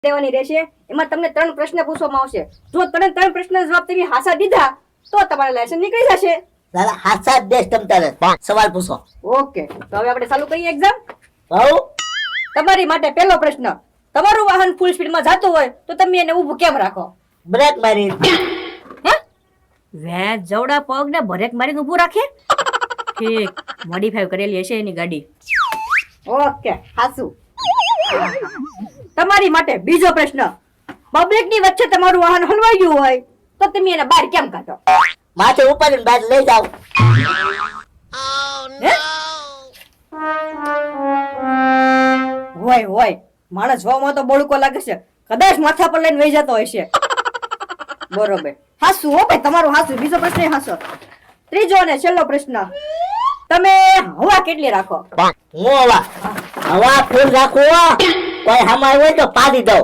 દેવાની રહેશે. એમાં તમને 3 પ્રશ્ન પૂછવામાં આવશે. જો તમે 3 પ્રશ્નના જવાબ તમે હાચા દીધા તો તમારું લાયસન્સ નીકળી જશે. દાદા હાચા દેશ તમ તારે સવાલ પૂછો. ઓકે, તો હવે આપણે ચાલુ કરીએ એક્ઝામ. હઉ તમારી માટે પહેલો પ્રશ્ન, તમારું વાહન ફૂલ સ્પીડમાં જતું હોય તો તમે એને ઊભું કેમ રાખો? બ્રેક મારી. હે? વે જવડા પગને બ્રેક મારીને ઊભું રાખે? ઠીક, મોડિફાઈ કરેલી હશે એની ગાડી. ઓકે, હાસુ. તમારી માટે બીજો પ્રશ્ન, પબ્લિકની વચ્ચે તમારું વાહન હલવાઈ ગયું હોય તો તમે એને બહાર કેમ કાઢો? માથે ઉપાડીને બહાર લઈ જાવ. હે? હોય માણસ જોવામાં તો બળકો લાગે છે, કદાચ માથા પર લઈને વહી જતો હશે. બરોબર, હાસુ હો ભાઈ, તમારું હાસુ. બીજો પ્રશ્ન હાસો. ત્રીજો અને છેલ્લો પ્રશ્ન, તમે હવા કેટલી રાખો? હું હવા ફૂલ રાખું, કોઈ હમાય હોય તો પાડી દઉં.